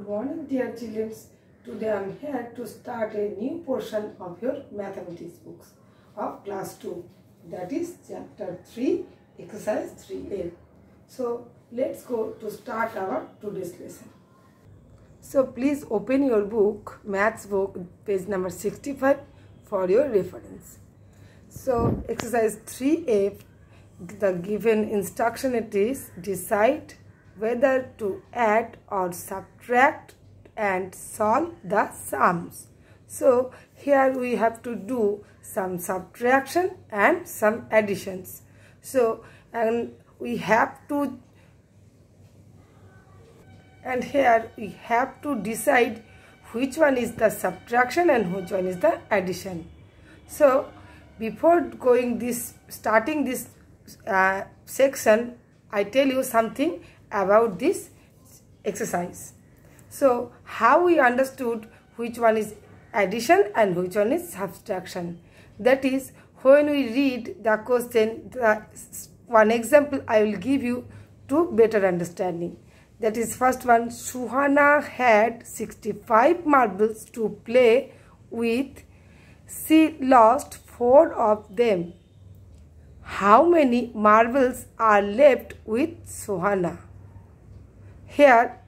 Good morning, dear children. Today I am here to start a new portion of your mathematics books of class 2. That is chapter 3, exercise 3A. So let's go to start our today's lesson. So please open your book, maths book, page number 65 for your reference. So exercise 3A, the given instruction it is decide whether to add or subtract and solve the sums. So here we have to do some subtraction and some additions. So here we have to decide which one is the subtraction and which one is the addition. So before starting this section, I tell you something about this exercise. So how we understood which one is addition and which one is subtraction. That is, when we read the question, one example I will give you to better understanding. That is, first one, Suhana had 65 marbles to play with. She lost 4 of them. How many marbles are left with Suhana? Here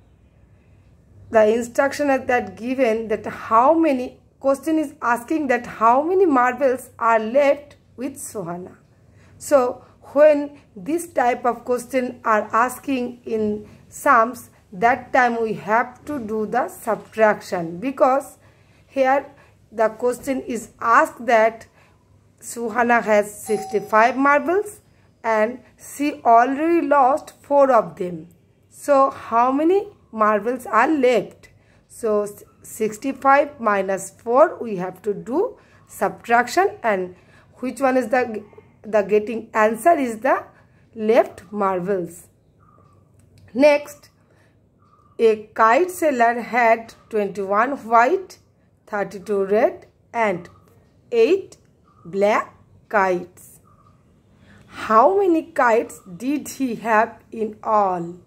the instruction is that given that question is asking that how many marbles are left with Suhana. So when this type of question are asking in sums, that time we have to do the subtraction, because here the question is asked that Suhana has 65 marbles and she already lost 4 of them. So how many marbles are left? So 65 minus 4, we have to do subtraction, and which one is the getting answer is the left marbles. Next, a kite seller had 21 white, 32 red and 8 black kites. How many kites did he have in all?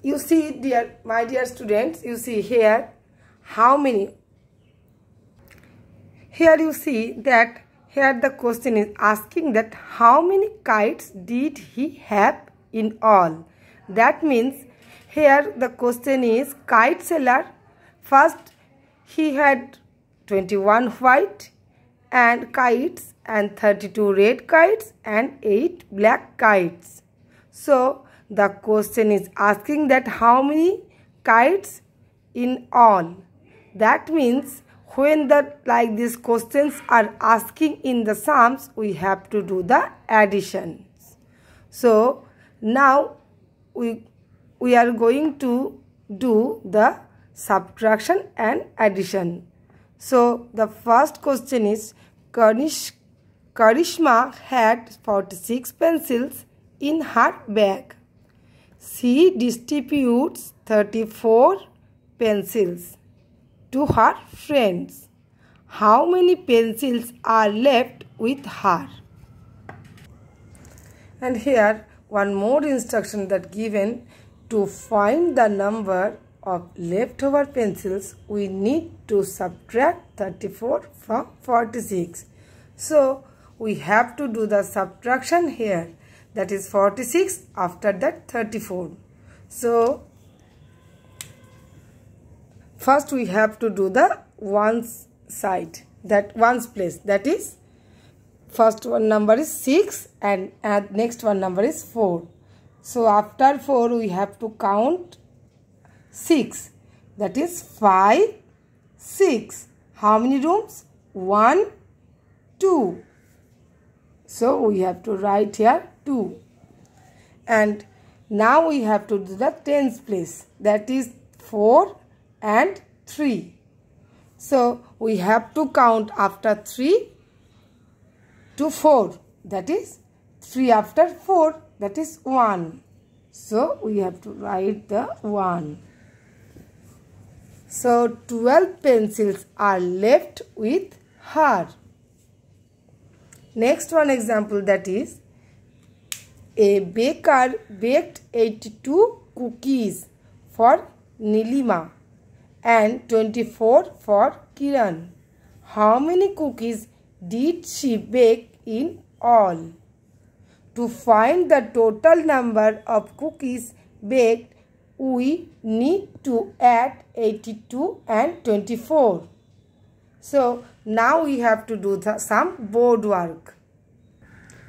You see, my dear students, you see here how many. Here you see that here the question is asking that how many kites did he have in all. That means here the question is kite seller. First he had 21 white and kites and 32 red kites and 8 black kites. So the question is asking that how many kites in all. That means when like these questions are asking in the sums, we have to do the additions. So now we are going to do the subtraction and addition. So the first question is Karishma had 46 pencils in her bag. She distributes 34 pencils to her friends. How many pencils are left with her? And here one more instruction that given to find the number of leftover pencils, we need to subtract 34 from 46. So we have to do the subtraction here. That is 46, after that 34. So first we have to do the ones side, that ones place. That is, first one number is 6 and next one number is 4. So after 4 we have to count 6. That is 5, 6. How many rooms? 1, 2. So we have to write here 2. And now we have to do the tens place. That is 4 and 3. So we have to count after 3 to 4. That is 3 after 4. That is 1. So we have to write the 1. So 12 pencils are left with her. Next one example, that is a baker baked 82 cookies for Nilima and 24 for Kiran. How many cookies did she bake in all? To find the total number of cookies baked, we need to add 82 and 24. So now we have to do some board work.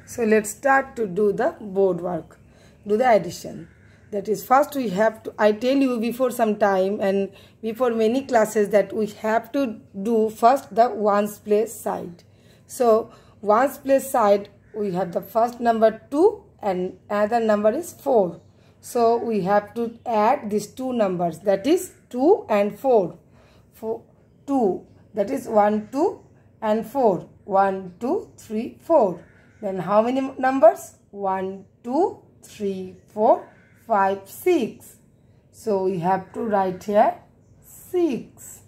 So let's start to do the board work. Do the addition. That is, first we have to, I tell you before some time and before many classes that we have to do first the ones place side. So ones place side, we have the first number 2 and another number is 4. So we have to add these two numbers, that is 2 and 4. 2, that is 1, 2 and 4. 1, 2, 3, 4. Then how many numbers? 1, 2, 3, 4, 5, 6. So we have to write here 6.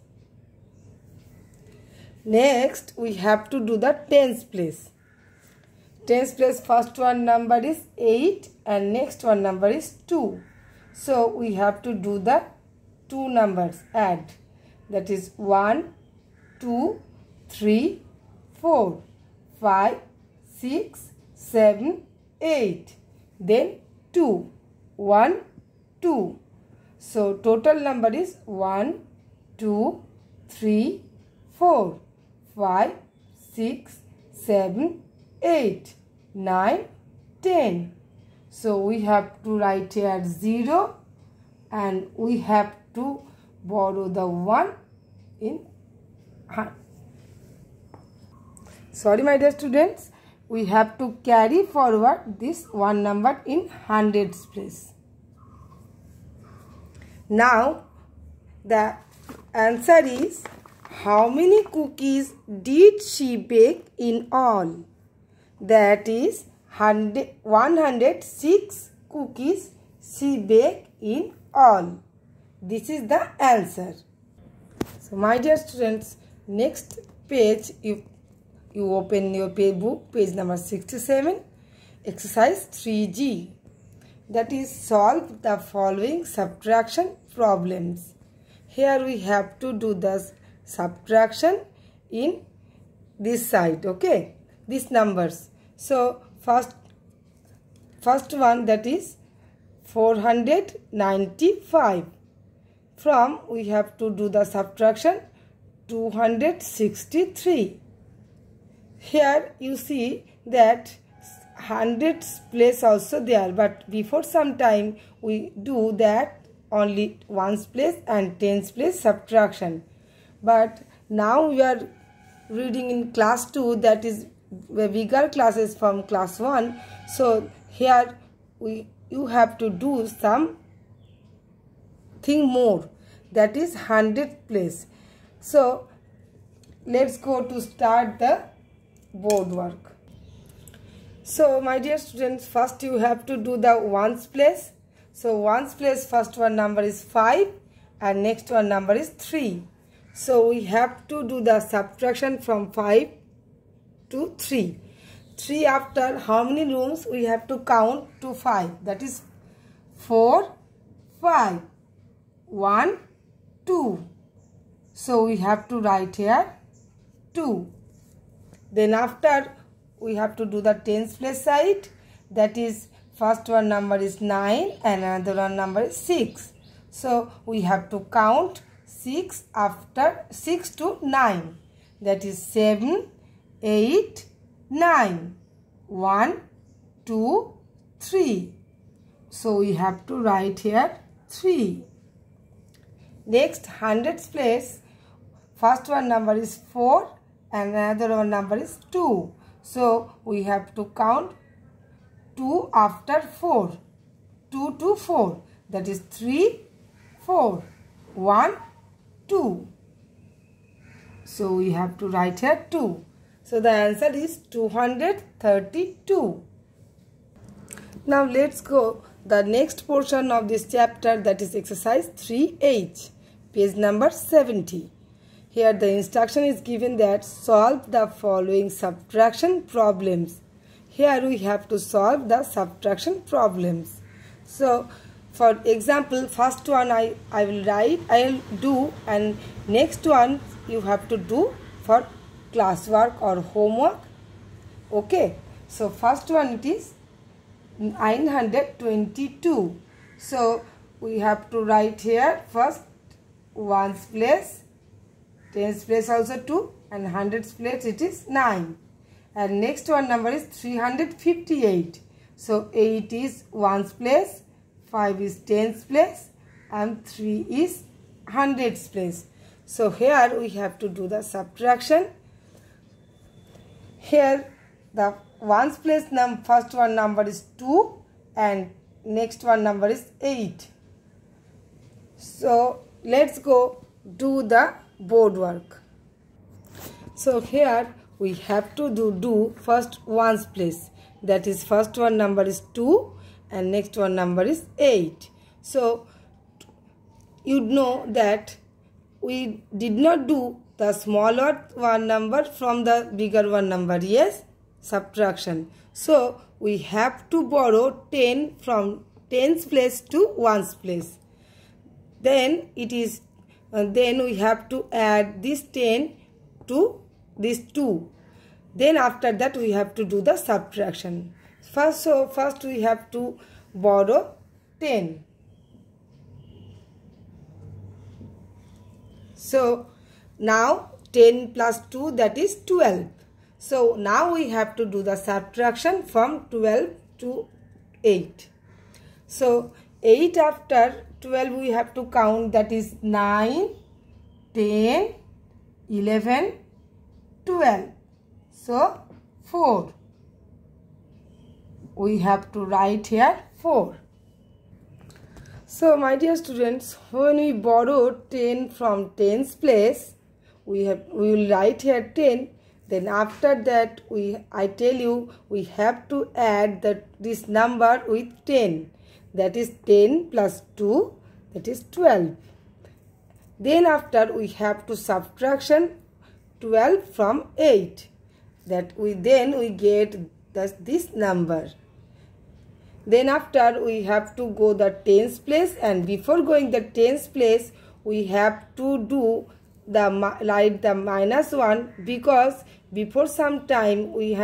Next we have to do the tens place. Tens place, first one number is 8 and next one number is 2. So we have to do the two numbers, add. That is 1, 2, 3, 4, 5, 6, 7, 8. Then 2. 1, 2. So total number is 1, 2, 3, 4, 5, 6, 7, 8, 9, 10. So we have to write here 0 and we have to borrow the 1 in hand. Sorry my dear students, we have to carry forward this one number in hundreds place. Now the answer is, how many cookies did she bake in all? That is 106 cookies she baked in all. This is the answer. So my dear students, next page you open your book, page number 67, exercise 3G. That is, solve the following subtraction problems. Here we have to do the subtraction in this side, okay, these numbers. So first one, that is 495. From we have to do the subtraction 263. Here you see that hundreds place also there, but before some time we do that only ones place and tens place subtraction. But now we are reading in class 2, that is bigger classes from class 1. So here you have to do some thing more, that is 100 place. So let's go to start the board work. So my dear students, first you have to do the ones place. So ones place, first one number is 5 and next one number is 3. So we have to do the subtraction from 5 to 3. 3 after how many rooms? We have to count to 5. That is 4, 5, 1, 2. So we have to write here 2. Then after we have to do the tens place side. That is, first one number is 9 and another one number is 6. So we have to count 6 after 6 to 9. That is 7, 8, 9. 1, 2, 3. So we have to write here 3. Next, hundreds place. First one number is 4 and another one number is 2. So we have to count 2 after 4. 2 to 4. That is 3, 4. 1, 2. So we have to write here 2. So the answer is 232. Now let's go the next portion of this chapter, that is exercise 3H, page number 70. Here the instruction is given that solve the following subtraction problems. Here we have to solve the subtraction problems. So For example, first one I will do, and next one you have to do for classwork or homework. Okay, so first one it is 922. So we have to write here first ones place, tens place also 2, and hundreds place it is 9. And next one number is 358. So 8 is ones place, 5 is tens place, and 3 is hundreds place. So here we have to do the subtraction. Here the ones place first one number is 2 and next one number is 8. So let's go do the board work. So here we have to do first ones place. That is, first one number is 2 and next one number is 8. So you know that we did not do the smaller one number from the bigger one number. Yes, subtraction. So we have to borrow 10 from tens place to ones place. Then it is then we have to add this 10 to this 2. Then after that we have to do the subtraction. First we have to borrow 10. So now 10 plus 2, that is 12. So now we have to do the subtraction from 12 to 8. So 8 after 12 we have to count, that is 9, 10, 11, 12. So 4. We have to write here 4. So my dear students, when we borrow 10 from tens place, we will write here 10. Then after that I tell you we have to add this number with 10. That is 10 plus 2, that is 12. Then after we have to subtraction 12 from 8. That we get this number. Then after we have to go the tens place, and before going the tens place we have to do the -1, because before some time we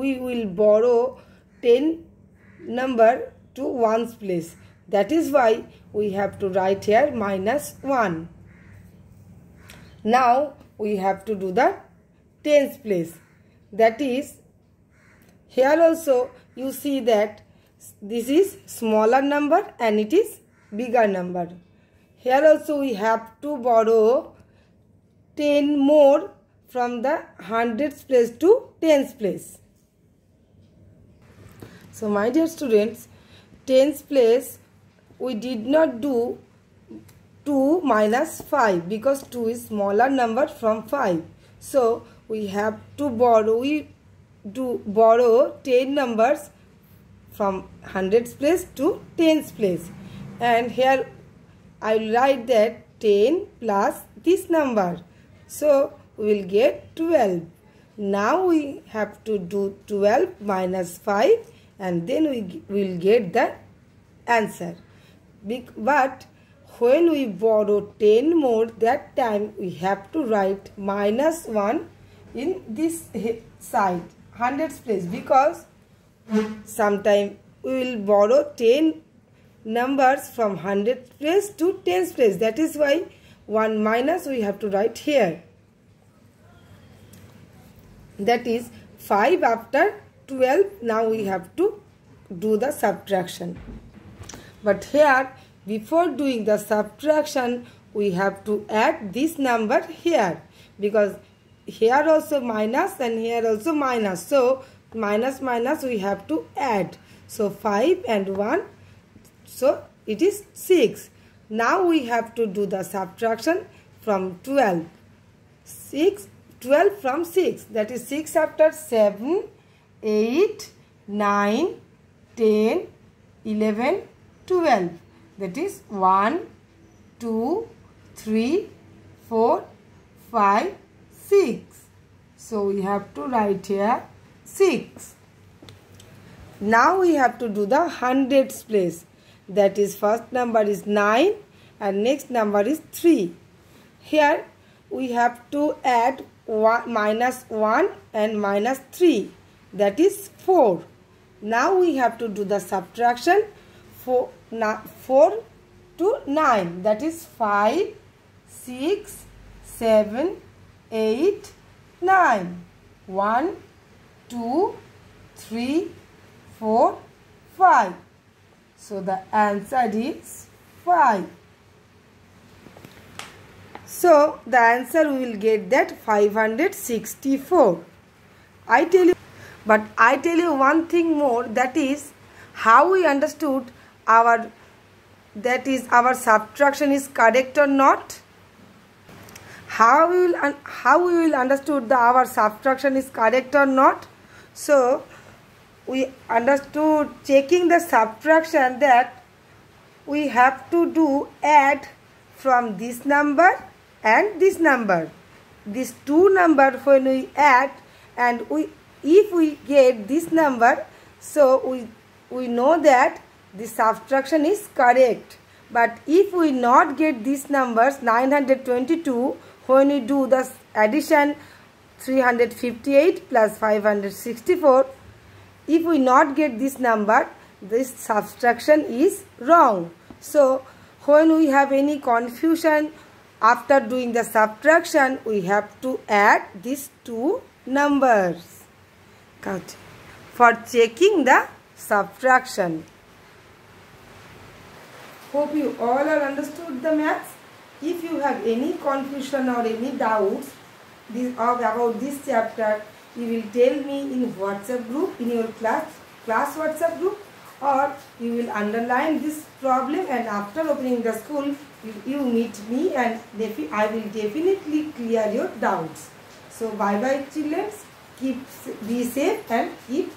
will borrow 10 number to ones place. That is why we have to write here -1. Now we have to do the tens place. That is, here also you see that this is smaller number and it is bigger number. Here also we have to borrow 10 more from the hundreds place to tens place. So my dear students, tens place we did not do 2 minus 5 because 2 is smaller number from 5. So we have to borrow 10 numbers from hundreds place to tens place. And here I will write that 10 plus this number. So we will get 12. Now we have to do 12 minus 5 and then we will get the answer. But when we borrow 10 more, that time we have to write -1 in this side, hundreds place, because sometime we will borrow 10 numbers from hundreds place to tens place. That is why 1 minus we have to write here. That is 5 after 12. Now we have to do the subtraction. But here, before doing the subtraction, we have to add this number here, because here also minus and here also minus. So minus we have to add. So 5 and 1, so it is 6. Now we have to do the subtraction from 12. 12 from 6, that is 6 after 7, 8, 9, 10, 11, 12. That is 1, 2, 3, 4, 5, 6. So we have to write here 6. Now we have to do the hundreds place. That is, first number is 9 and next number is 3. Here we have to add minus 1 and minus 3. That is 4. Now we have to do the subtraction. 4 to 9. That is 5, 6, 7, 8, 9. 1, 2, 3, 4, 5. So the answer is 5. So the answer we will get that 564. I tell you one thing more, that is how we understood our subtraction is correct or not. How we will understood our subtraction is correct or not. So we understood checking the subtraction that we have to do add from this number and this number. These two numbers when we add, and if we get this number, so we know that the subtraction is correct. But if we not get these numbers 922, when we do the addition 358 plus 564, if we not get this number, this subtraction is wrong. So when we have any confusion after doing the subtraction, we have to add these two numbers for checking the subtraction. Hope you all are understood the maths. If you have any confusion or any doubts about this chapter, you will tell me in WhatsApp group, in your class WhatsApp group, or you will underline this problem, and after opening the school you meet me and I will definitely clear your doubts. So bye bye children, be safe and keep